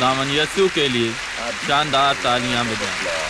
खुदावन यीशु के लिए शानदार तालियां बजाएं।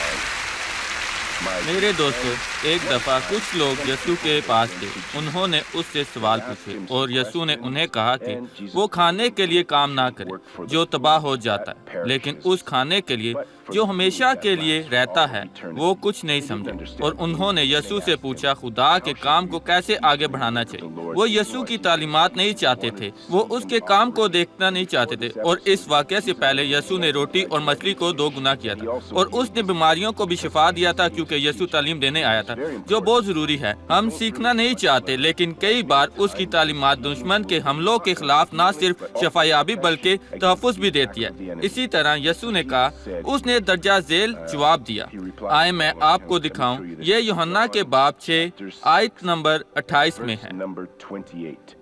मेरे दोस्तों, एक दफ़ा कुछ लोग यीशु के पास थे। उन्होंने उससे सवाल पूछे और यीशु ने उन्हें कहा कि वो खाने के लिए काम ना करे जो तबाह हो जाता है, लेकिन उस खाने के लिए जो हमेशा के लिए रहता है वो कुछ नहीं समझा। और उन्होंने यीशु से पूछा खुदा के काम को कैसे आगे बढ़ाना चाहिए। वो यीशु की तालीमात नहीं चाहते थे, वो उसके काम को देखना नहीं चाहते थे। और इस वाक़ये से पहले यीशु ने रोटी और मछली को 2 गुना किया था और उसने बीमारियों को भी शिफा दिया था, क्योंकि यीशु तालीम देने आया था, जो बहुत जरूरी है। हम सीखना नहीं चाहते, लेकिन कई बार उसकी तालीमात दुश्मन के हमलों के खिलाफ न सिर्फ शफायाबी बल्कि तहफ़्फ़ुज़ भी देती है। इसी तरह यीशु ने कहा, उसने दर्जा झेल जवाब दिया। आए मैं आपको दिखाऊं, ये यूहन्ना के बाब 6 आयत नंबर 28 में है।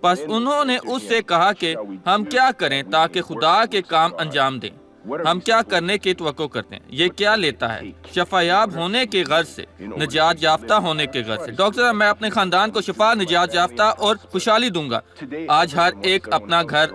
बस उन्होंने उससे कहा कि हम क्या करें ताकि खुदा के काम अंजाम दें। हम क्या करने की तवक्को करते हैं? ये क्या लेता है? शफायाब होने के गर्ज से, निजात याफ्ता होने के गर्ज से। डॉक्टर साहब, मैं अपने खानदान को शिफा, निजात याफ्ता और खुशहाली दूंगा। आज हर एक अपना घर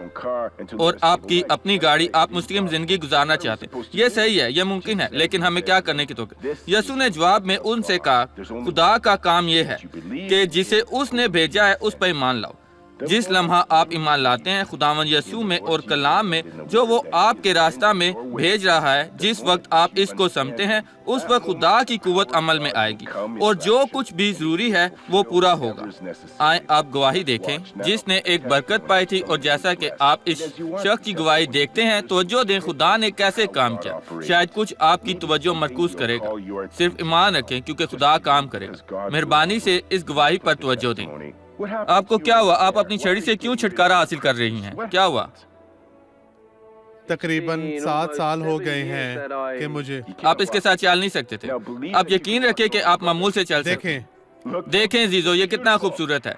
और आपकी अपनी गाड़ी, आप मुस्लिम जिंदगी गुजारना चाहते हैं। ये सही है, ये मुमकिन है, लेकिन हमें क्या करने की तवक्को? यीशु ने जवाब में उनसे कहा, खुदा का काम ये है कि जिसे उसने भेजा है उस पर ईमान लाओ। जिस लम्हा आप ईमान लाते हैं खुदावन यीशु में और कलाम में जो वो आपके रास्ता में भेज रहा है, जिस वक्त आप इसको समझते हैं उस वक्त खुदा की कुव्वत अमल में आएगी और जो कुछ भी जरूरी है वो पूरा होगा। आए आप गवाही देखें जिसने एक बरकत पाई थी, और जैसा कि आप इस शख्स की गवाही देखते हैं, तवज्जो दें खुदा ने कैसे काम किया। शायद कुछ आपकी तवज्जो मरकूज करेगा। सिर्फ ईमान रखें क्योंकि खुदा काम करेगा। मेहरबानी से इस गवाही पर तवज्जो दें। आपको क्या हुआ? आप अपनी छड़ी से क्यों छुटकारा हासिल कर रही हैं? क्या हुआ? तकरीबन 7 साल हो गए हैं कि मुझे। आप इसके साथ चल नहीं सकते थे। आप यकीन रखें कि आप मामूल से चल सकते हैं। देखें जीजो, ये कितना खूबसूरत है।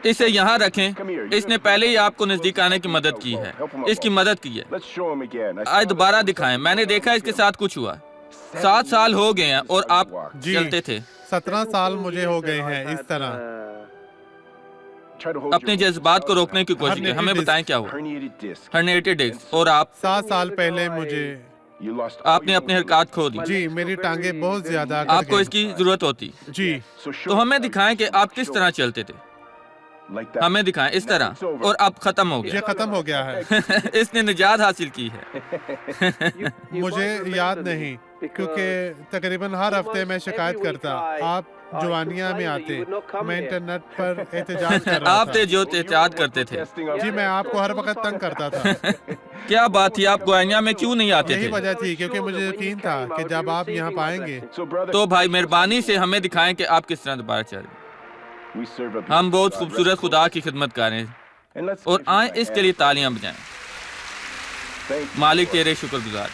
इसे यहाँ रखें। इसने पहले ही आपको नजदीक आने की मदद की है, इसकी मदद की है। आज दोबारा दिखाएं। मैंने देखा इसके साथ कुछ हुआ। 7 साल हो गए हैं और आप चलते थे। 17 साल मुझे हो गए हैं इस तरह। अपने जज्बात को रोकने की कोशिश करें। हमें बताएं क्या हुआ। Herniated disc. और आप? 7 साल पहले मुझे। आपने अपनी हरकत खो दी। जी, मेरी टांगे बहुत ज्यादा। आपको इसकी जरूरत होती। जी। तो हमें दिखाएं कि आप किस तरह चलते थे। हमें दिखाएं इस तरह। और अब खत्म हो गया। ये खत्म हो गया है। इसने निजात हासिल की है। मुझे याद नहीं, क्योंकि तकरीबन हर हफ्ते मैं शिकायत करता। आप जवानिया में आते, मैं इंटरनेट पर एहतजाज कर रहा था। आप थे जो एहतजाज करते थे। जी, मैं आपको हर वक्त तंग करता था। क्या बात थी? आप गवानिया में क्यों नहीं आते थे? यही वजह थी, क्योंकि मुझे यकीन था कि जब आप यहाँ पाएंगे। तो भाई मेहरबानी से हमें दिखाएं कि आप किस तरह दोबारा चल रहे। हम बहुत खूबसूरत खुदा की खिदमत कर रहे हैं और आए इसके लिए तालियां बजाएं। मालिक तेरे शुक्रगुजार।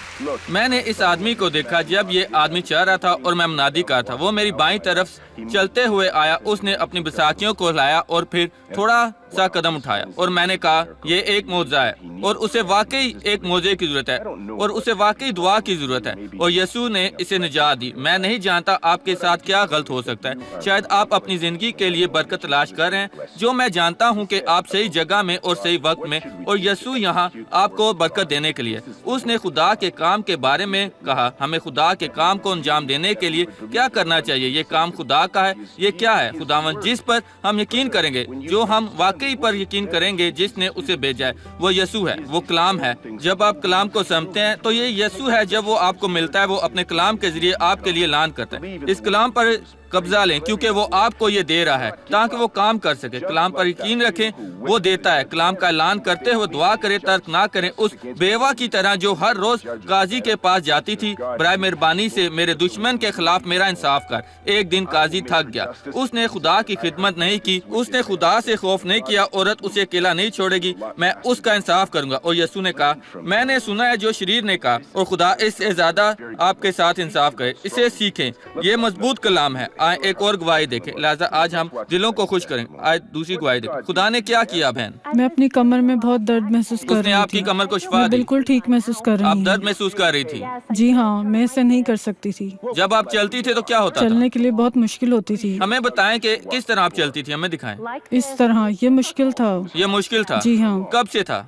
मैंने इस आदमी को देखा जब ये आदमी चल रहा था और मैं मुनादी कर था। वो मेरी बाईं तरफ चलते हुए आया। उसने अपनी बैसाखियों को हिलाया और फिर थोड़ा सा कदम उठाया और मैंने कहा ये एक मौजज़ा है और उसे वाकई एक मौजे की जरूरत है और उसे वाकई दुआ की जरूरत है और यीशु ने इसे निजात दी। मैं नहीं जानता आपके साथ क्या गलत हो सकता है। शायद आप अपनी जिंदगी के लिए बरकत तलाश कर रहे हैं। जो मैं जानता हूँ कि आप सही जगह में और सही वक्त में, और यीशु यहाँ आपको बरकत देने के लिए। उसने खुदा के काम के बारे में कहा। हमें खुदा के काम को अंजाम देने के लिए क्या करना चाहिए? ये काम खुदा का है। ये क्या है? खुदावन जिस पर हम यकीन करेंगे, जो हम वाकई पर यकीन करेंगे, जिसने उसे भेजा है, वो यीशु है, वो कलाम है। जब आप कलाम को समझते हैं तो ये यीशु है। जब वो आपको मिलता है, वो अपने कलाम के जरिए आपके लिए ऐलान करता है। इस कलाम पर कब्जा लें क्योंकि वो आपको ये दे रहा है ताकि वो काम कर सके। कलाम पर यकीन रखें, वो देता है। कलाम का ऐलान करते हुए दुआ करें, तर्क ना करें। उस बेवा की तरह जो हर रोज काजी के पास जाती थी, बराए मेहरबानी से मेरे दुश्मन के खिलाफ मेरा इंसाफ कर। एक दिन काजी थक गया। उसने खुदा की खिदमत नहीं की, उसने खुदा से खौफ नहीं किया। औरत उसे अकेला नहीं छोड़ेगी, मैं उसका इंसाफ करूंगा। और यीशु ने कहा, मैंने सुना है जो शरीर ने कहा, और खुदा इससे ज्यादा आपके साथ इंसाफ करे। इसे सीखें, ये मजबूत कलाम है। आए एक और गवाही देखें। लिहाजा आज हम दिलों को खुश करें। आज दूसरी गवाही देखें। खुदा ने क्या किया बहन? मैं अपनी कमर में बहुत दर्द महसूस कर रही थी। उसने आपकी कमर को शिफा दी। बिल्कुल ठीक महसूस कर रही आप हूँ। दर्द महसूस कर रही थी? जी हाँ, मैं इसे नहीं कर सकती थी। जब आप चलती थी तो क्या होता था? चलने के लिए बहुत मुश्किल होती थी। हमें बताएं कि किस तरह आप चलती थी। हमें दिखाएं। इस तरह ये मुश्किल था। ये मुश्किल था? जी हाँ। कब से था?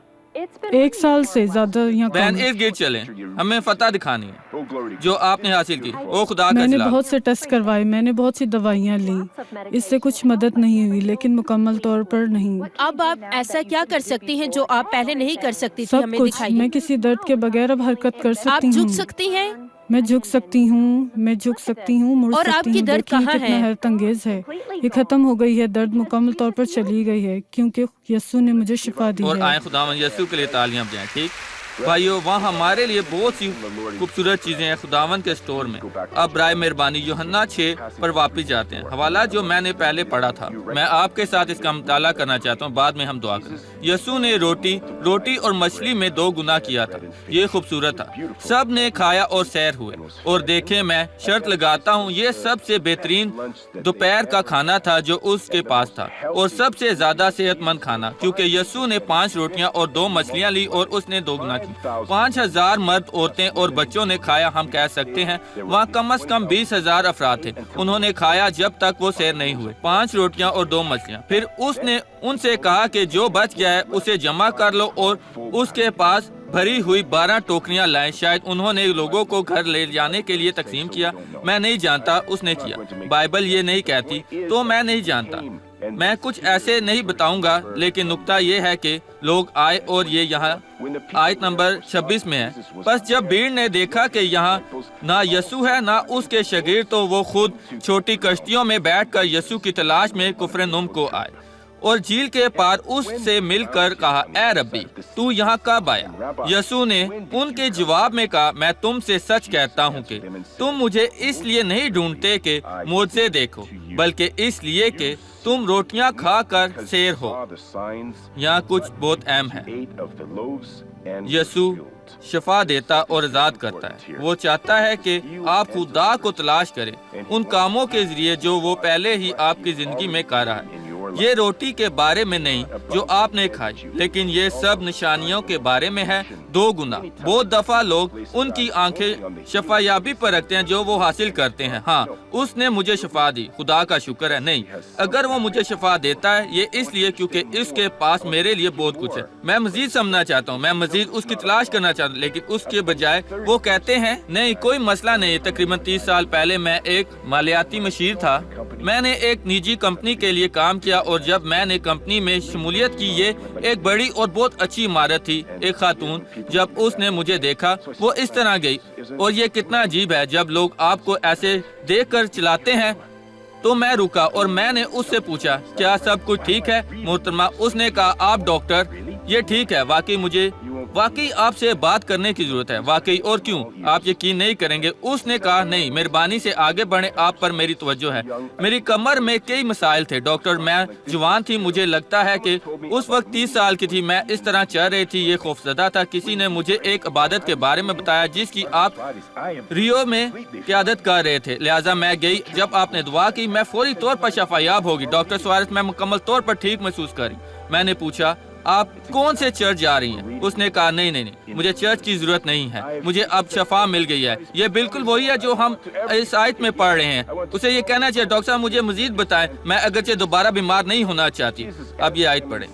1 साल से ज्यादा यहाँ बहन कम। इर्द गिर्द चलें, हमें फतह दिखानी है जो आपने हासिल की। ओ खुदा का मैंने जलाल। बहुत से टेस्ट करवाए, मैंने बहुत सी दवाइयाँ ली, इससे कुछ मदद नहीं हुई, लेकिन मुकम्मल तौर पर नहीं। अब आप ऐसा क्या कर सकती हैं जो आप पहले नहीं कर सकती थी? सब हमें कुछ। दिखाइए। मैं किसी दर्द के बगैर अब हरकत कर आप सकती झुक हूँ। सकती हैं? मैं झुक सकती हूँ, मैं झुक सकती हूँ, मुड़ और सकती आपकी हूँ। दर्द देखिए कहाँ कितना है? हैरतअंगेज है। ये खत्म हो गई है, दर्द मुकम्मल तौर पर चली गई है, क्योंकि यस्सु ने मुझे शिफा दी और है। आए खुदावन यीशु के लिए तालियां बजाएं। ठीक भाइयों, वहाँ हमारे लिए बहुत सी खूबसूरत चीज़ें हैं खुदावन के स्टोर में। अब बराए मेहरबानी यूहन्ना 6 पर वापस जाते हैं, हवाला जो मैंने पहले पढ़ा था। मैं आपके साथ इसका मुताला करना चाहता हूँ, बाद में हम दुआ करें। यीशु ने रोटी और मछली में 2 गुना किया था। ये खूबसूरत था। सब ने खाया और सैर हुए। और देखें, मैं शर्त लगाता हूँ ये सबसे बेहतरीन दोपहर का खाना था जो उसके पास था, और सबसे ज्यादा सेहतमंद खाना, क्योंकि यीशु ने 5 रोटियां और 2 मछलियां ली और उसने 2 गुना की। 5000 मर्द, औरतें और बच्चों ने खाया। हम कह सकते हैं वहाँ कम से कम 20,000 अफराद थे। उन्होंने खाया जब तक वो सैर नहीं हुए। 5 रोटियां और 2 मछलियां। फिर उसने उनसे कहा कि जो बच गया है उसे जमा कर लो, और उसके पास भरी हुई 12 टोकरियां लाएं। शायद उन्होंने लोगों को घर ले जाने के लिए तकसीम किया। मैं नहीं जानता, उसने किया। बाइबल ये नहीं कहती, तो मैं नहीं जानता। मैं कुछ ऐसे नहीं बताऊंगा, लेकिन नुक्ता ये है कि लोग आए, और ये यहाँ आयत नंबर 26 में है। बस जब भीड़ ने देखा कि यहाँ ना यीशु है ना उसके शागिर्द, तो वो खुद छोटी कश्तियों में बैठकर यीशु की तलाश में कुफरनहुम को आए, और झील के पार उससे मिलकर कहा, ए रब्बी, तू यहाँ कब आया? यीशु ने उनके जवाब में कहा, मैं तुमसे सच कहता हूँ कि तुम मुझे इसलिए नहीं ढूंढते कि मुझसे देखो, बल्कि इसलिए कि तुम रोटियां खाकर सैर हो। यहाँ कुछ बहुत अहम है। यीशु शिफा देता और आजाद करता है। वो चाहता है कि आप खुदा को तलाश करें उन कामों के जरिए जो वो पहले ही आपकी जिंदगी में कर रहा है। ये रोटी के बारे में नहीं जो आपने खाई, लेकिन ये सब निशानियों के बारे में है 2 गुना। बहुत दफा लोग उनकी आंखें शफायाबी पर रखते हैं जो वो हासिल करते हैं। हाँ, उसने मुझे शिफा दी, खुदा का शुक्र है। नहीं, अगर वो मुझे शिफा देता है ये इसलिए क्योंकि इसके पास मेरे लिए बहुत कुछ है। मैं मजीद समझना चाहता हूँ, मैं मजीद उसकी तलाश करना चाहता हूँ, लेकिन उसके बजाय वो कहते हैं नहीं, कोई मसला नहीं। तकरीबन 30 साल पहले मैं एक मालियाती मशीर था। मैंने एक निजी कंपनी के लिए काम किया, और जब मैंने कंपनी में शमूलियत की, ये एक बड़ी और बहुत अच्छी इमारत थी। एक खातून जब उसने मुझे देखा वो इस तरह गई, और ये कितना अजीब है जब लोग आपको ऐसे देखकर चलाते हैं। तो मैं रुका और मैंने उससे पूछा, क्या सब कुछ ठीक है मोहतरमा? उसने कहा, आप डॉक्टर? ये ठीक है, वाकई आपसे बात करने की जरूरत है। वाकई? और क्यों? आप यकीन नहीं करेंगे। उसने कहा, नहीं, मेहरबानी से आगे बढ़े, आप पर मेरी तवज्जो है। मेरी कमर में कई मसाइल थे डॉक्टर। मैं जवान थी, मुझे लगता है कि उस वक्त 30 साल की थी। मैं इस तरह चल रही थी, ये खौफजदा था। किसी ने मुझे एक इबादत के बारे में बताया जिसकी आप रियो में क़यादत कर रहे थे, लिहाजा मैं गई। जब आपने दुआ की, मैं फौरी तौर पर शफायाब होगी। डॉक्टर सुआरेस, मैं मुकम्मल तौर पर ठीक महसूस करी। मैंने पूछा, आप कौन से चर्च जा रही हैं? उसने कहा, नहीं, मुझे चर्च की जरूरत नहीं है, मुझे अब शफा मिल गई है। ये बिल्कुल वही है जो हम इस आयत में पढ़ रहे हैं। उसे ये कहना चाहिए, डॉक्टर साहब मुझे मजीद बताएं, मैं अगरचे दोबारा बीमार नहीं होना चाहती। अब ये आयत पढ़ें।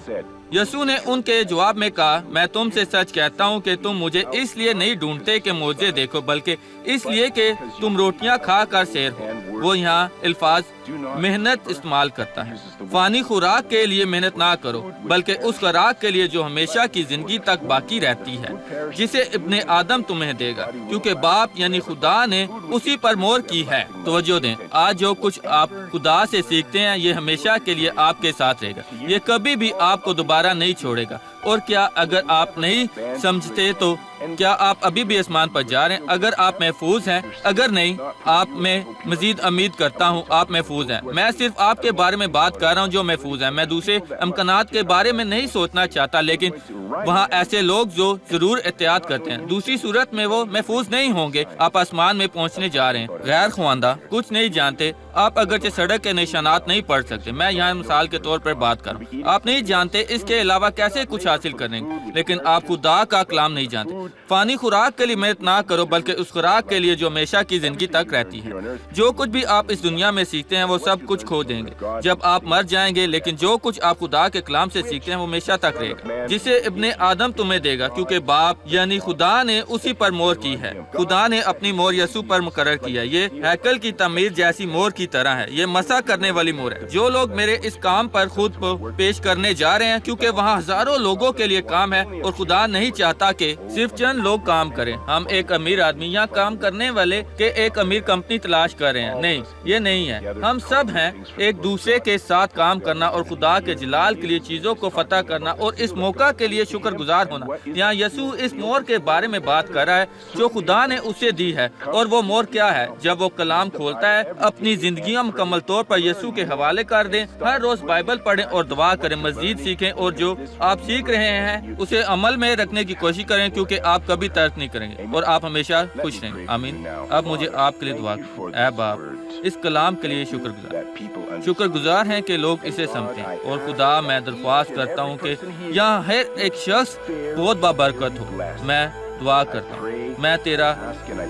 यीशु ने उनके जवाब में कहा, मैं तुमसे सच कहता हूँ कि तुम मुझे इसलिए नहीं ढूंढते कि मुझे देखो, बल्कि इसलिए कि तुम रोटियां खा कर सैर हो। वो यहाँ अल्फाज मेहनत इस्तेमाल करता है। फानी खुराक के लिए मेहनत ना करो, बल्कि उस खुराक के लिए जो हमेशा की जिंदगी तक बाकी रहती है, जिसे इब्ने आदम तुम्हें देगा, क्योंकि बाप यानी खुदा ने उसी पर मोहर की है। तवज्जो दें, आज जो कुछ आप खुदा से सीखते हैं ये हमेशा के लिए आपके साथ रहेगा। ये कभी भी आपको दोबारा नहीं छोड़ेगा। और क्या अगर आप नहीं समझते तो क्या आप अभी भी आसमान पर जा रहे हैं? अगर आप महफूज हैं, अगर नहीं, आप मैं मजीद उम्मीद करता हूँ आप महफूज हैं। मैं सिर्फ आपके बारे में बात कर रहा हूँ जो महफूज हैं। मैं दूसरे अमकानात के बारे में नहीं सोचना चाहता, लेकिन वहाँ ऐसे लोग जो जरूर एहतियात करते हैं। दूसरी सूरत में वो महफूज नहीं होंगे। आप आसमान में पहुँचने जा रहे हैं। गैर ख्वानदा कुछ नहीं जानते। आप अगरचे सड़क के निशानात नहीं पढ़ सकते, मैं यहाँ मिसाल के तौर पर बात कर रहा हूँ। आप नहीं जानते इसके अलावा कैसे कुछ हासिल करेंगे, लेकिन आप खुदा का कलाम नहीं जानते। फानी खुराक के लिए मेहनत ना करो, बल्कि उस खुराक के लिए जो हमेशा की जिंदगी तक रहती है। जो कुछ भी आप इस दुनिया में सीखते हैं वो सब कुछ खो देंगे जब आप मर जाएंगे, लेकिन जो कुछ आप खुदा के कलाम से सीखते हैं वो हमेशा तक रहेगा, जिसे इब्ने आदम तुम्हें देगा, क्योंकि बाप यानी खुदा ने उसी पर मोहर की है। खुदा ने अपनी मोहर यसू पर मुकर्रर किया। ये हैकल की तमीर जैसी मोहर की तरह है। ये मसा करने वाली मोहर है। जो लोग मेरे इस काम पर खुद को पेश करने जा रहे हैं, क्योंकि वहाँ हजारों लोगों के लिए काम है और खुदा नहीं चाहता कि सिर्फ चंद लोग काम करें। हम एक अमीर आदमी या काम करने वाले के एक अमीर कंपनी तलाश कर रहे हैं। नहीं, ये नहीं है। हम सब हैं एक दूसरे के साथ काम करना और खुदा के जलाल के लिए चीजों को फतह करना और इस मौका के लिए शुक्रगुजार होना। यहाँ यसू इस मोहर के बारे में बात कर रहा है जो खुदा ने उसे दी है। और वो मोहर क्या है? जब वो कलाम खोलता है, अपनी जिंदगी मुकम्मल तौर पर यसू के हवाले कर दें, हर रोज बाइबल पढ़ें और दुआ करें, मजीद सीखें और जो आप सीख रहे हैं उसे अमल में रखने की कोशिश करें, क्योंकि आप कभी तर्क नहीं करेंगे और आप हमेशा खुश रहेंगे। आमीन। अब मुझे आपके लिए दुआ करें। ऐ बाप, इस कलाम के लिए शुक्रगुजार हैं कि लोग इसे समझते हैं। और खुदा, मैं दरख्वास्त करता हूँ कि यहाँ हर एक शख्स बहुत बाबरकत हो। मैं दुआ करता हूँ, मैं तेरा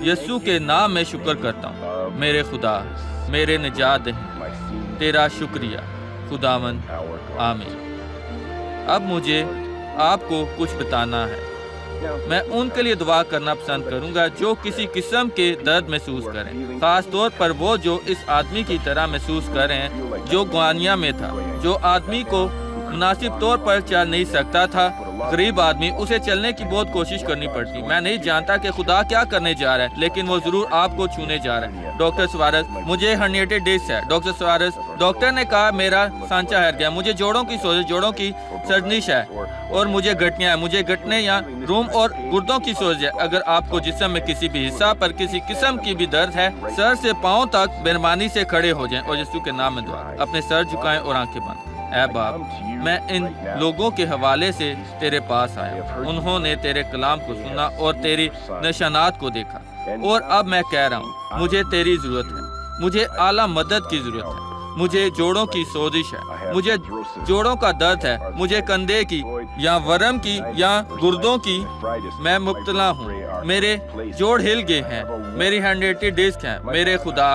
यसू के नाम में शुक्र करता हूँ। मेरे खुदा, मेरे निजात दे, तेरा शुक्रिया खुदावन। आमीन। अब मुझे आपको कुछ बताना है। मैं उनके लिए दुआ करना पसंद करूंगा जो किसी किस्म के दर्द महसूस करें, खास तौर पर वो जो इस आदमी की तरह महसूस कर रहे हैं जो गुआनिया में था, जो आदमी को मुनासिब तौर पर चल नहीं सकता था। गरीब आदमी, उसे चलने की बहुत कोशिश करनी पड़ती। मैं नहीं जानता कि खुदा क्या करने जा रहा है, लेकिन वो जरूर आपको छूने जा रहा है। डॉक्टर सुवारस, मुझे हर्निएटेड डिस्क है। डॉक्टर सुवारस, डॉक्टर ने कहा मेरा सांचा हिल गया। मुझे जोड़ों की सोजिश, जोड़ों की सर्जनिश है और मुझे घटनियाँ है। मुझे घटने या रूम और गुर्दों की सोजिश है। अगर आपको जिस्म में किसी भी हिस्सा पर किसी किस्म की भी दर्द है, सर से पाँव तक मेहरबानी से खड़े हो जाएं और यीशु के नाम में दुआ, अपने सर झुकाएं और आंखें बंद। ऐ बाप, मैं इन लोगों के हवाले से तेरे पास आया। उन्होंने तेरे कलाम को सुना और तेरी निशानात को देखा। और अब मैं कह रहा हूँ, मुझे तेरी जरूरत है। मुझे आला मदद की जरूरत है। मुझे जोड़ों की सोजिश है। मुझे जोड़ों का दर्द है। मुझे कंधे की या वरम की या गुर्दों की मैं मुब्तला हूँ। मेरे जोड़ हिल गए हैं। मेरी हर्निएटेड डिस्क है। मेरे खुदा,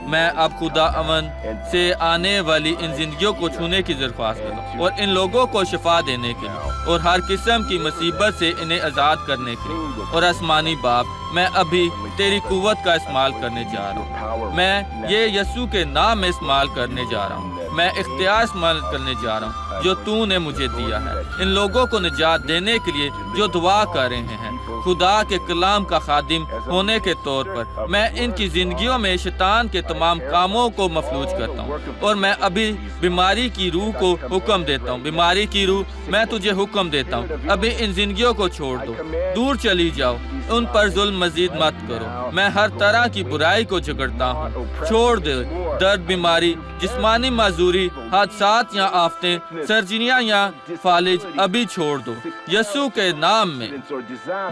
मैं अब खुदा अमन से आने वाली इन जिंदगियों को छूने की दरख्वास्त करूँ और इन लोगों को शिफा देने के लिए और हर किस्म की मुसीबत से इन्हें आज़ाद करने के लिए। और आसमानी बाप, मैं अभी तेरी कुव्वत का इस्तेमाल करने जा रहा हूँ। मैं ये यसू के नाम में इस्तेमाल करने जा रहा हूँ। मैं इख्तियार इस्तेमाल करने जा रहा हूँ जो तूने मुझे दिया है, इन लोगों को निजात देने के लिए जो दुआ कर रहे हैं। खुदा के कलाम का खादिम होने के तौर पर मैं इनकी जिंदगियों में शैतान के तमाम कामों को मफलूज करता हूँ और मैं अभी बीमारी की रूह को हुक्म देता हूँ। बीमारी की रूह, मैं तुझे हुक्म देता हूँ, अभी इन जिंदगियों को छोड़ दो, दूर चली जाओ, उन पर जुल्म मजीद मत करो। मैं हर तरह की बुराई को झगड़ता हूँ। छोड़ दे दर्द, बीमारी, जिस्मानी मजदूरी, हादसात या आफतें, सर्जरियाँ या फालिज, अभी छोड़ दो यसू के नाम में।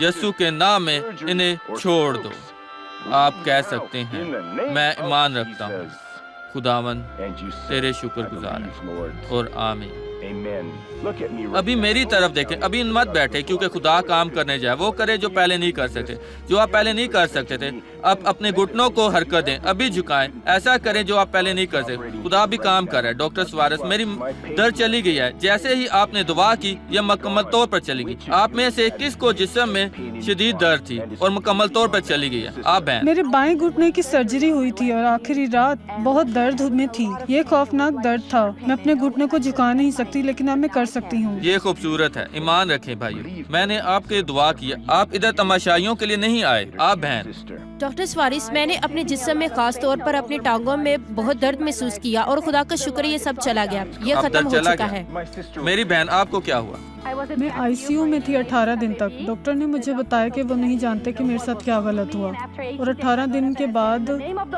यसू के नाम में इन्हें छोड़ दो। आप कह सकते हैं, मैं ईमान रखता हूँ खुदावन, तेरे शुक्रगुजार हैं और आमीन। अभी मेरी तरफ देखें, अभी मत बैठे, क्योंकि खुदा काम करने जाए। वो करे जो पहले नहीं कर सकते, जो आप पहले नहीं कर सकते थे। अब अपने घुटनों को हरकत दें, अभी झुकाएं, ऐसा करें जो आप पहले नहीं कर सकते। खुदा भी काम कर रहा है। डॉक्टर सुवारस, मेरी दर्द चली गई है। जैसे ही आपने दुआ की, यह मुकम्मल तौर पर चली गई। आप में से किसको जिस्म में शदीद दर्द थी और मुकम्मल तौर पर चली गई है? आप बहन। मेरे बाएं घुटने की सर्जरी हुई थी और आखिरी रात बहुत दर्द में थी। ये खौफनाक दर्द था। मैं अपने घुटने को झुका नहीं सकती, लेकिन अब मैं कर सकती हूँ। ये खूबसूरत है। ईमान रखें भाई, मैंने आपके दुआ किया। आप इधर तमाशाइयों के लिए नहीं आए। आप बहन। डॉक्टर स्वारिस, मैंने अपने जिस्म में खास तौर पर अपनी टांगों में बहुत दर्द महसूस किया और खुदा का शुक्र ये सब चला गया। ये अब खत्म दर्द हो चला चुका गया। है। मेरी बहन, आपको क्या हुआ? मैं आईसीयू में थी 18 दिन तक। डॉक्टर ने मुझे बताया कि वो नहीं जानते कि मेरे साथ क्या गलत हुआ। और 18 दिन के बाद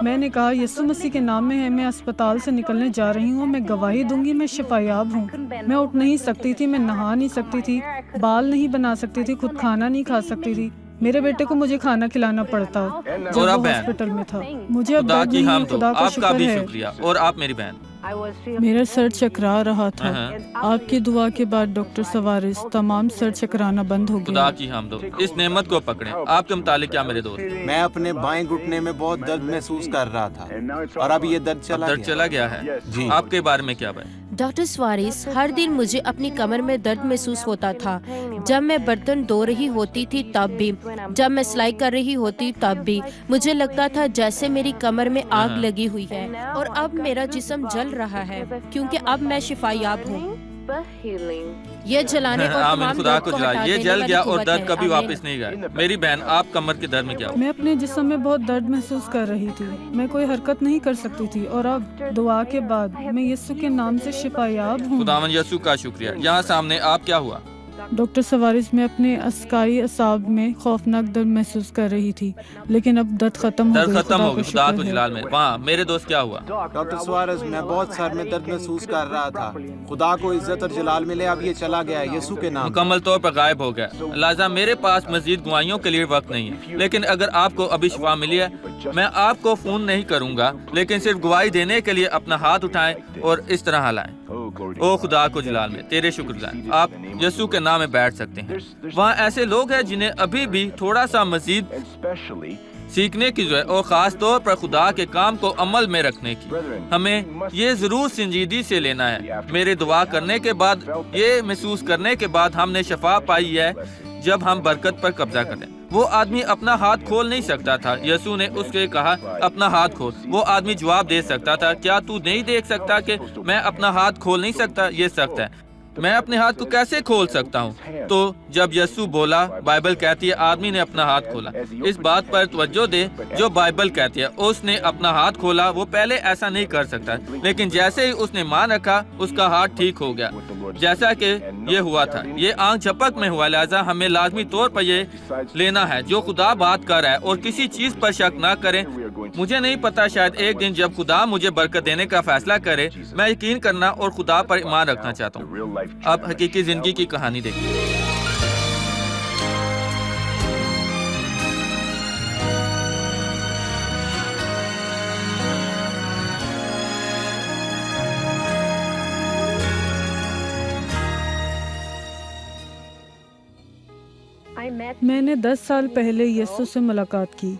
मैंने कहा, यीशु मसीह के नाम में है, मैं अस्पताल से निकलने जा रही हूँ। मैं गवाही दूंगी, मैं शिफायाब हूँ। मैं उठ नहीं सकती थी, मैं नहा नहीं सकती थी, बाल नहीं बना सकती थी, खुद खाना नहीं खा सकती थी। मेरे बेटे को मुझे खाना खिलाना पड़ता जब वो हॉस्पिटल में था। मुझे अब खुदा दर्द की नहीं है, हम तो खुदा का आपका शुक्र भी है। शुक्रिया। और आप मेरी बहन। मेरा सर चकरा रहा था। हाँ। आपकी दुआ के बाद डॉक्टर सवारिस तमाम सर चकराना बंद हो खुदा गया। की हमदो, इस नेमत को पकड़ें। आपके मुतालिक क्या मेरे दोस्त? मैं अपने बाएं घुटने में बहुत दर्द महसूस कर रहा था और अब ये दर्द दर्द चला गया है। जी। आपके बारे में क्या बात? डॉक्टर स्वारिस, हर दिन मुझे अपनी कमर में दर्द महसूस होता था। जब मैं बर्तन धो रही होती थी तब भी, जब मैं सिलाई कर रही होती तब भी मुझे लगता था जैसे मेरी कमर में आग लगी हुई है। और अब मेरा जिस्म जल रहा है क्योंकि अब मैं शिफायाब हूँ। ये जलाने और आमीन, तमाम खुदा दर्द को को जला। हटा ये देने जल वाली गया और कुव्वत दर्द है। कभी आमीन। वापस नहीं गया। मेरी बहन, आप कमर के दर्द में क्या हुआ? मैं अपने जिस्म में बहुत दर्द महसूस कर रही थी। मैं कोई हरकत नहीं कर सकती थी और अब दुआ के बाद मैं यीशु के नाम से शिफायाब हूँ। खुदावन यसु का शुक्रिया। यहाँ सामने आप क्या हुआ? डॉक्टर सवारिस, मैं अपने अस्काई असाब में खौफनाक दर्द महसूस कर रही थी, लेकिन अब दर्द खत्म हो दर्द गई। खत्म खुदा हो का गई। खुदा शुक्र को है। जलाल में। वहाँ मेरे दोस्त क्या हुआ? डॉक्टर सुआरेस, मैं बहुत सर में दर्द महसूस कर रहा था। खुदा को इज्जत और जलाल मिले, अब ये चला गया यीशु के नाम। मुकम्मल तौर पर गायब हो गया। लिहाजा मेरे पास मजीद गवाहियों के लिए वक्त नहीं है, लेकिन अगर आपको अभी शिफा मिली है, मैं आपको फोन नहीं करूंगा, लेकिन सिर्फ गवाही देने के लिए अपना हाथ उठाएं और इस तरह हिलाएं। ओ खुदा को जलाल में, तेरे शुक्रगुजार। आप यसु के नाम में बैठ सकते हैं। वहाँ ऐसे लोग हैं जिन्हें अभी भी थोड़ा सा मजीद सीखने की जरूरत है, और खास तौर पर खुदा के काम को अमल में रखने की। हमें ये जरूर संजीदगी से लेना है। मेरे दुआ करने के बाद, ये महसूस करने के बाद हमने शफा पाई है जब हम बरकत पर कब्जा करें। वो आदमी अपना हाथ खोल नहीं सकता था। यसु ने उससे कहा, अपना हाथ खोल। वो आदमी जवाब दे सकता था, क्या तू नहीं देख सकता कि मैं अपना हाथ खोल नहीं सकता? ये सख्त है, मैं अपने हाथ को कैसे खोल सकता हूँ? तो जब यसु बोला, बाइबल कहती है आदमी ने अपना हाथ खोला। इस बात पर तवज्जो दे जो बाइबल कहती है, उसने अपना हाथ खोला। वो पहले ऐसा नहीं कर सकता, लेकिन जैसे ही उसने मान रखा, उसका हाथ ठीक हो गया, जैसा कि ये हुआ था। ये आंख झपक में हुआ। लिहाजा हमें लाजमी तौर पर ये लेना है जो खुदा बात कर रहा है, और किसी चीज पर शक ना करें। मुझे नहीं पता, शायद एक दिन जब खुदा मुझे बरकत देने का फैसला करे, मैं यकीन करना और खुदा पर ईमान रखना चाहता हूँ। अब हकीकी जिंदगी की कहानी देखिए। मैंने 10 साल पहले यीशु से मुलाकात की,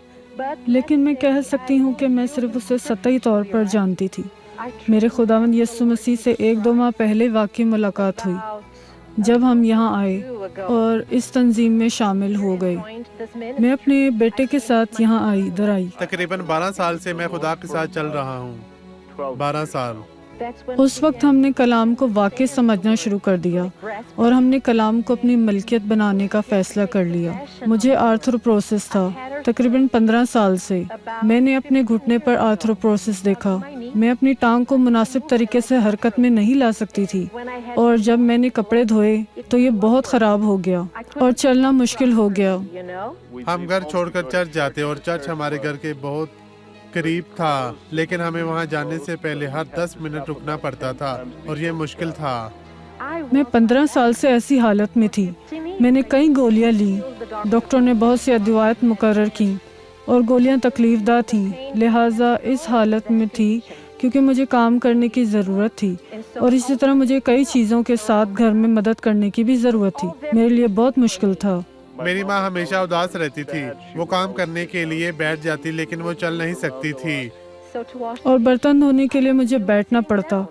लेकिन मैं कह सकती हूँ कि मैं सिर्फ उसे सतही तौर पर जानती थी। मेरे खुदावंद यीशु मसीह से 1-2 माह पहले वाकई मुलाकात हुई जब हम यहाँ आए और इस तंजीम में शामिल हो गए। मैं अपने बेटे के साथ यहाँ इधर आई। तकरीबन 12 साल से मैं खुदा के साथ चल रहा हूँ। 12 साल। उस वक्त हमने कलाम को वाकई समझना शुरू कर दिया और हमने कलाम को अपनी मलकियत बनाने का फैसला कर लिया। मुझे आर्थ्रोप्रोसिस था। तकरीबन 15 साल से मैंने अपने घुटने पर आर्थ्रोप्रोसिस देखा। मैं अपनी टांग को मुनासिब तरीके से हरकत में नहीं ला सकती थी, और जब मैंने कपड़े धोए तो ये बहुत ख़राब हो गया और चलना मुश्किल हो गया। हम घर छोड़कर चर्च जाते और चर्च हमारे घर के बहुत करीब था, लेकिन हमें वहाँ जाने से पहले हर 10 मिनट रुकना पड़ता था और ये मुश्किल था। मैं 15 साल से ऐसी हालत में थी। मैंने कई गोलियां ली। डॉक्टर ने बहुत सी अदवायत मुकर्रर की और गोलियां तकलीफदा थी। लिहाजा इस हालत में थी क्योंकि मुझे काम करने की ज़रूरत थी, और इसी तरह मुझे कई चीज़ों के साथ घर में मदद करने की भी ज़रूरत थी। मेरे लिए बहुत मुश्किल था। मेरी माँ हमेशा उदास रहती थी। वो काम करने के लिए बैठ जाती, लेकिन वो चल नहीं सकती थी। और बर्तन धोने के लिए मुझे बैठना पड़ता।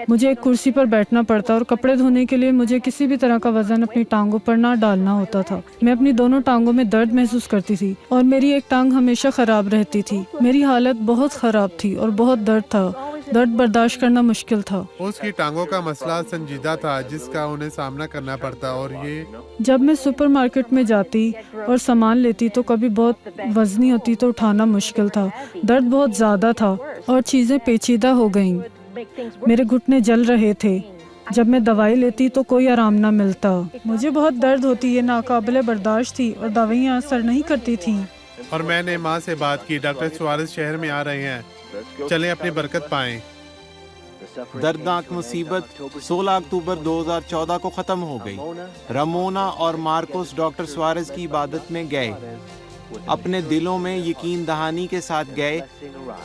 मुझे एक कुर्सी पर बैठना पड़ता, और कपड़े धोने के लिए मुझे किसी भी तरह का वजन अपनी टांगों पर ना डालना होता था। मैं अपनी दोनों टांगों में दर्द महसूस करती थी और मेरी एक टांग हमेशा खराब रहती थी। मेरी हालत बहुत खराब थी और बहुत दर्द था। दर्द बर्दाश्त करना मुश्किल था। उसकी टांगों का मसला संजीदा था जिसका उन्हें सामना करना पड़ता। और ये जब मैं सुपरमार्केट में जाती और सामान लेती तो कभी बहुत वजनी होती तो उठाना मुश्किल था। दर्द बहुत ज़्यादा था और चीज़ें पेचीदा हो गईं। मेरे घुटने जल रहे थे। जब मैं दवाई लेती तो कोई आराम ना मिलता। मुझे बहुत दर्द होती, ये नाकाबिले बर्दाश्त थी और दवाइयाँ असर नहीं करती थी। और मैंने माँ से बात की, डॉक्टर सुआरेस शहर में आ रहे हैं, चलें अपनी बरकत पाएं। दर्दनाक मुसीबत 16 अक्टूबर 2014 को ख़त्म हो गई। रमोना और मार्कोस डॉक्टर सुआरेस की इबादत में गए, अपने दिलों में यकीन दहानी के साथ गए।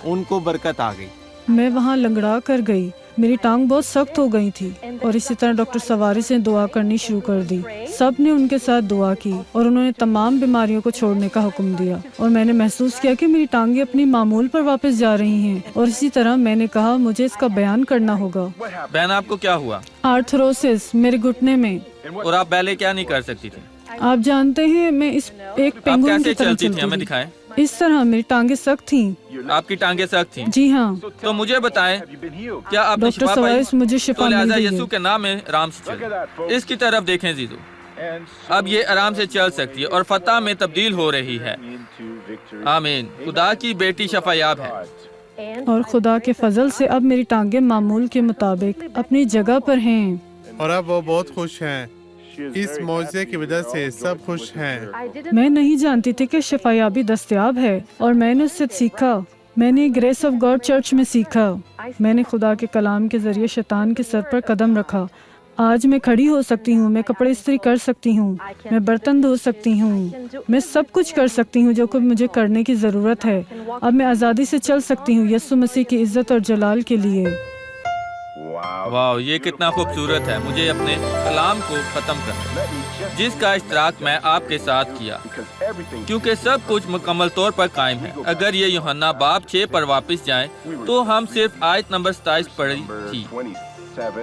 उनको बरकत आ गई। मैं वहाँ लंगड़ा कर गई। मेरी टांग बहुत सख्त हो गई थी और इसी तरह डॉक्टर सवारिस ने दुआ करनी शुरू कर दी। सब ने उनके साथ दुआ की और उन्होंने तमाम बीमारियों को छोड़ने का हुक्म दिया और मैंने महसूस किया कि मेरी टांगें अपनी मामूल पर वापस जा रही हैं और इसी तरह मैंने कहा मुझे इसका बयान करना होगा। बहन, आपको क्या हुआ? आर्थरोसिस मेरे घुटने में। और आप पहले क्या नहीं कर सकती थी? आप जानते हैं मैं इस एक आप पेंगुइन कैसे की तरह चलती थी? हमें चलती थी। दिखाएं। इस तरह मेरी टांगें सख्त थीं। आपकी टांगें सख्त थी? जी हाँ। तो मुझे बताएं, क्या आपने डॉक्टर शिफा पाई? सवारिस मुझे शिफा तो मिल लिहाजा गई यीशु है। के नाम में आराम से चले। इसकी तरफ देखें जीजू, अब ये आराम से चल सकती है और फतह में तब्दील हो रही है। आमीन। खुदा की बेटी शफायाब है। और खुदा के फजल से अब मेरी टांगें मामूल के मुताबिक अपनी जगह पर हैं। और अब वो बहुत खुश हैं। इस मौजज़े की वजह से सब खुश हैं। मैं नहीं जानती थी कि शफायाबी दस्तयाब है और मैंने उससे सीखा। मैंने ग्रेस ऑफ गॉड चर्च में सीखा। मैंने खुदा के कलाम के जरिए शैतान के सर पर कदम रखा। आज मैं खड़ी हो सकती हूँ, मैं कपड़े इस्त्री कर सकती हूँ, मैं बर्तन धो सकती हूँ, मैं सब कुछ कर सकती हूँ जो कुछ मुझे करने की ज़रूरत है। अब मैं आज़ादी से चल सकती हूँ यीशु मसीह की इज़्ज़त और जलाल के लिए। वाह, ये कितना खूबसूरत है। मुझे अपने कलाम को ख़त्म करना, जिसका इश्तराक मैं आपके साथ किया, क्योंकि सब कुछ मुकम्मल तौर पर कायम है। अगर ये यूहन्ना बाब 6 पर वापस जाएं, तो हम सिर्फ आयत नंबर 27 पढ़ी थी।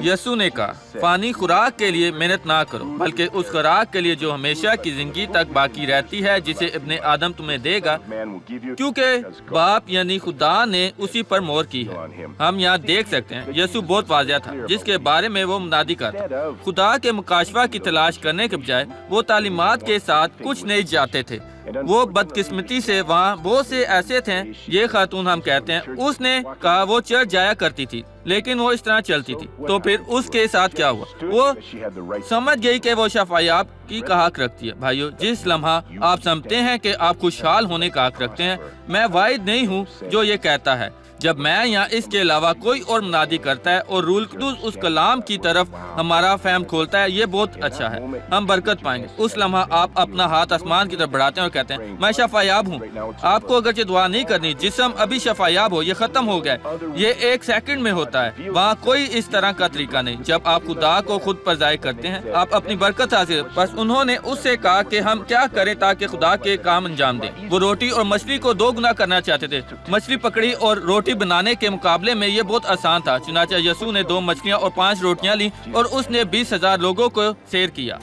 यीशु ने कहा, फानी खुराक के लिए मेहनत ना करो, बल्कि उस खुराक के लिए जो हमेशा की जिंदगी तक बाकी रहती है, जिसे इब्ने आदम तुम्हें देगा, क्योंकि बाप यानी खुदा ने उसी पर मोहर की है। हम यहाँ देख सकते हैं यीशु बहुत वाज़ेह था जिसके बारे में वो मुनादी करता। खुदा के मुकाशवा की तलाश करने के बजाय वो तालीमात के साथ कुछ नहीं जाते थे। वो बदकिस्मती से वहाँ बहुत से ऐसे थे, ये खातून हम कहते हैं, उसने कहा वो चर्च जाया करती थी लेकिन वो इस तरह चलती थी। तो फिर उसके साथ क्या हुआ? वो समझ गई कि वो शफायाब की का हक रखती है। भाइयों, जिस लम्हा आप समझते हैं कि आप खुशहाल होने का हक रखते हैं, मैं वाहिद नहीं हूँ जो ये कहता है। जब मैं या इसके अलावा कोई और मुनादी करता है और रूल कुदूस उस कलाम की तरफ हमारा फहम खोलता है, ये बहुत अच्छा है, हम बरकत पाएंगे। उस लम्हा आप अपना हाथ आसमान की तरफ बढ़ाते हैं और कहते हैं, मैं शफायाब हूँ। आपको अगर दुआ नहीं करनी, जिस्म अभी शफायाब हो, ये खत्म हो गया, ये 1 सेकंड में होता है। वहाँ कोई इस तरह का तरीका नहीं। जब आप खुदा को खुद पर ज़ाहिर करते हैं, आप अपनी बरकत हासिल। बस उन्होंने उससे कहा कि हम क्या करें ताकि खुदा के काम अंजाम दें। वो रोटी और मछली को 2 गुना करना चाहते थे। मछली पकड़ी और रोटी बनाने के मुकाबले में ये बहुत आसान था। चुनांचे यीशु ने 2 मछलियाँ और 5 रोटियाँ ली और उसने 20,000 लोगों को सैर किया।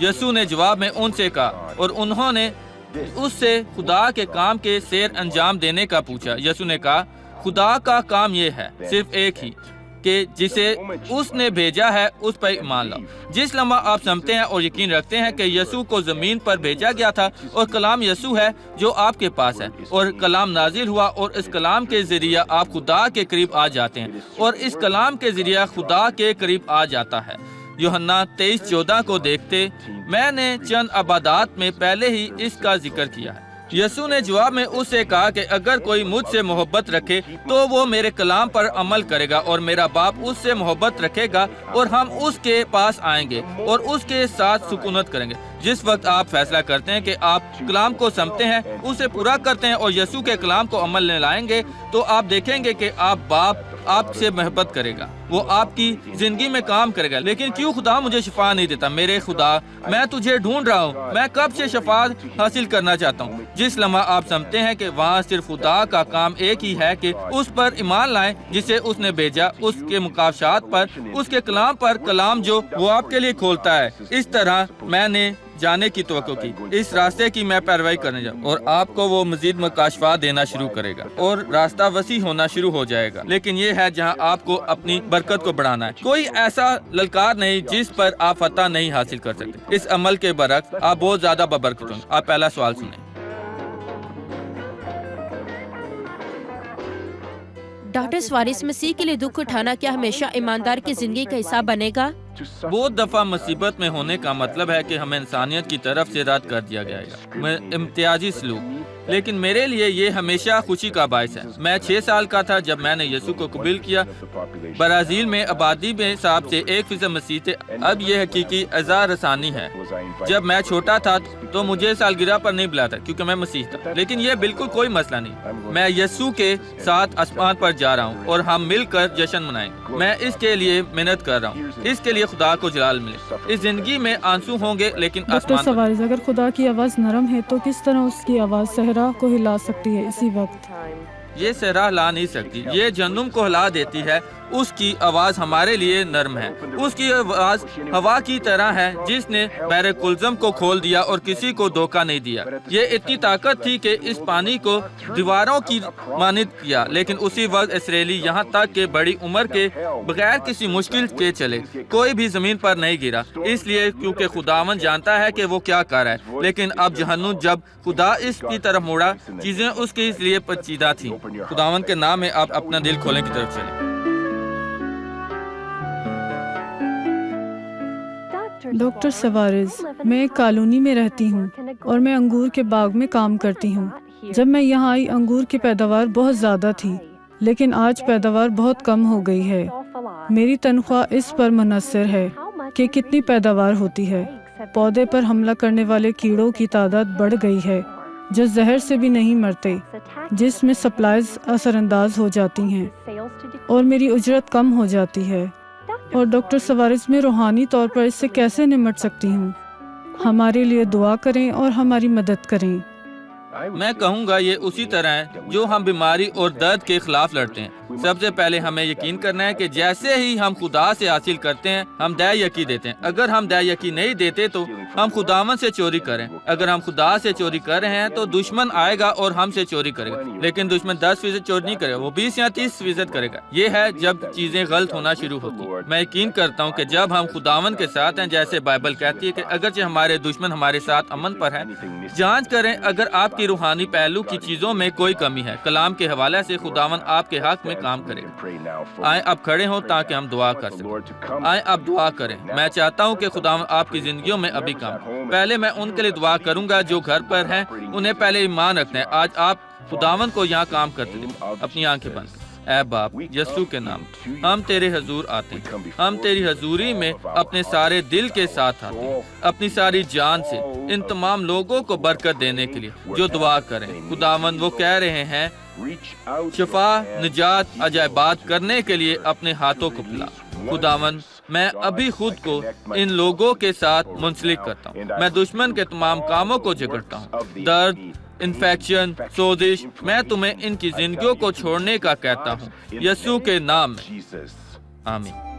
यीशु ने जवाब में उनसे कहा और उन्होंने उससे खुदा के काम के सैर अंजाम देने का पूछा। यीशु ने कहा, खुदा का काम ये है, सिर्फ एक ही, कि जिसे उसने भेजा है उस पर ईमान लाओ। जिस लम्हा आप समझते हैं और यकीन रखते हैं कि यीशु को ज़मीन पर भेजा गया था और कलाम यीशु है जो आपके पास है, और कलाम नाजिल हुआ और इस कलाम के ज़रिए आप खुदा के करीब आ जाते हैं और इस कलाम के ज़रिए खुदा के करीब आ जाता है। यूहन्ना 23:14 को देखते, मैंने चंद अबादात में पहले ही इसका जिक्र किया है। यीशु ने जवाब में उससे कहा कि अगर कोई मुझसे मोहब्बत रखे तो वो मेरे कलाम पर अमल करेगा और मेरा बाप उससे मोहब्बत रखेगा और हम उसके पास आएंगे और उसके साथ सुकूनत करेंगे। जिस वक्त आप फैसला करते हैं कि आप कलाम को समझते हैं, उसे पूरा करते हैं और यीशु के कलाम को अमल में लाएंगे, तो आप देखेंगे कि आप बाप आपसे मोहब्बत करेगा, वो आपकी जिंदगी में काम करेगा। लेकिन क्यों खुदा मुझे शिफा नहीं देता? मेरे खुदा, मैं तुझे ढूंढ रहा हूँ, मैं कब से शिफा हासिल करना चाहता हूँ। जिस लम्हा आप समझते हैं कि वहाँ सिर्फ खुदा का काम एक ही है कि उस पर ईमान लाएं जिसे उसने भेजा, उसके मुकाशात पर, उसके कलाम पर, कलाम जो वो आपके लिए खोलता है। इस तरह मैंने जाने की तवक्को की, इस रास्ते की मैं पैरवाई करने जाऊँ और आपको वो मजीद मुकाशफा देना शुरू करेगा और रास्ता वसी होना शुरू हो जाएगा। लेकिन ये है जहाँ आपको अपनी बरकत को बढ़ाना है। कोई ऐसा ललकार नहीं जिस पर आप फतह नहीं हासिल कर सकते। इस अमल के बरक्स आप बहुत ज्यादा बबरकत होंगे। आप पहला सवाल सुने। डॉक्टर सवारिस, मसीह के लिए दुख उठाना क्या हमेशा ईमानदार की जिंदगी का हिस्सा बनेगा? बहुत दफा मुसीबत में होने का मतलब है कि हमें इंसानियत की तरफ से रद्द कर दिया जाएगा। इम्तियाजी सलूक لیکن میرے لیے یہ ہمیشہ خوشی کا باعث ہے۔ میں 6 سال کا تھا جب میں نے یسوع کو قبول کیا۔ برازیل میں آبادی میں صاحب سے 1% مسیح تھے۔ اب یہ حقیقی اعزاز رسانی ہے۔ جب میں چھوٹا تھا تو مجھے سالگرہ پر نہیں بلاتا کیونکہ میں مسیح تھا، لیکن یہ بالکل کوئی مسئلہ نہیں۔ میں یسوع کے ساتھ آسمان پر جا رہا ہوں اور ہم مل کر جشن منائیں گے۔ میں اس کے لیے محنت کر رہا ہوں، اس کے لیے خدا کو جلال ملے۔ اس زندگی میں آنسو ہوں گے لیکن ڈاکٹر آسمان پر۔ سوارز، اگر خدا کی آواز نرم ہے تو کس طرح اس کی آواز صحرا کو ہلا سکتی ہے اسی وقت؟ یہ صحرا ہلا نہیں سکتی، یہ جہنم کو ہلا دیتی ہے۔ اس کی آواز ہمارے لیے نرم ہے۔ اس کی آواز ہوا کی طرح ہے جس نے بحر کلزم کو کھول دیا اور کسی کو دھوکہ نہیں دیا۔ یہ اتنی طاقت تھی کہ اس پانی کو دیواروں کی مانند کیا، لیکن اسی وقت اسرائیلی یہاں تک کہ بڑی عمر کے بغیر کسی مشکل کے چلے، کوئی بھی زمین پر نہیں گرا، اس لیے کیونکہ خداوند جانتا ہے کہ وہ کیا کر رہا ہے۔ لیکن اب جہنم جب خدا اس کی طرف موڑا، چیزیں اس کے لیے پیچیدہ تھیں۔ خداوند کے نام میں آپ اپنا دل کھولیں کی طرف چلیں۔ ڈاکٹر سوارز، میں ایک کالونی میں رہتی ہوں اور میں انگور کے باغ میں کام کرتی ہوں۔ جب میں یہاں آئی انگور کی پیداوار بہت زیادہ تھی، لیکن آج پیداوار بہت کم ہو گئی ہے۔ میری تنخواہ اس پر منحصر ہے کہ کتنی پیداوار ہوتی ہے۔ پودے پر حملہ کرنے والے کیڑوں کی تعداد بڑھ گئی ہے جو زہر سے بھی نہیں مرتے، جس میں سپلائز اثر انداز ہو جاتی ہیں اور میری اجرت کم ہو جاتی ہے۔ اور ڈاکٹر سوارز، میں روحانی طور پر اس سے کیسے نمٹ سکتی ہوں؟ ہمارے لیے دعا کریں اور ہماری مدد کریں۔ میں کہوں گا یہ اسی طرح ہے جو ہم بیماری اور درد کے خلاف لڑتے ہیں۔ سب سے پہلے ہمیں یقین کرنا ہے کہ جیسے ہی ہم خدا سے حاصل کرتے ہیں ہم دے یقی دیتے ہیں۔ اگر ہم دے یقی نہیں دیتے تو ہم خداوند سے چوری کریں۔ اگر ہم خدا سے چوری کر رہے ہیں تو دشمن آئے گا اور ہم سے چوری کرے گا، لیکن دشمن 10% چوری نہیں کرے گا، وہ 20 یا 30% کرے گا۔ یہ ہے جب چیزیں غلط ہونا شروع ہوتی ہیں۔ میں یقین کرتا ہوں کہ جب ہم خداوند کے ساتھ ہیں، جیسے بائبل کہتی ہے کہ اگرچہ ہمارے دشمن ہمارے ساتھ امن پر ہیں، جانچ کریں اگر آپ کی روحانی پہلو کی چیزوں میں کوئی کمی ہے۔ کلام کے حوالے سے خداوند آپ کے حق میں کام کرے گا۔ آئیں اب کھڑے ہوں تاکہ ہم دعا کر سکیں۔ آئیں اب دعا کریں۔ میں چاہتا ہوں کہ خداوند آپ کی زندگیوں میں ابھی کام۔ پہلے میں ان کے لیے دعا کروں گا جو گھر پر ہیں، انہیں پہلے ایمان رکھنا ہے۔ آج آپ خداوند کو یہاں کام کرتے دیں۔ اپنی آنکھیں بند کریں۔ اے باپ، یسوع کے نام ہم تیرے حضور آتے ہیں۔ ہم تیری حضوری میں اپنے سارے دل کے ساتھ آتے ہیں، اپنی ساری جان سے ان تمام لوگوں کو برکت دینے کے لیے جو دعا کریں۔ خداوند، وہ کہہ رہے ہیں شفا، نجات، عجائبات کرنے کے لیے اپنے ہاتھوں کو پھیلا۔ خداوند، میں ابھی خود کو ان لوگوں کے ساتھ منسلک کرتا ہوں۔ میں دشمن کے تمام کاموں کو جھگڑتا ہوں۔ درد، انفیکشن، سوزش، میں تمہیں ان کی زندگیوں کو چھوڑنے کا کہتا ہوں، یسوع کے نام میں، آمین۔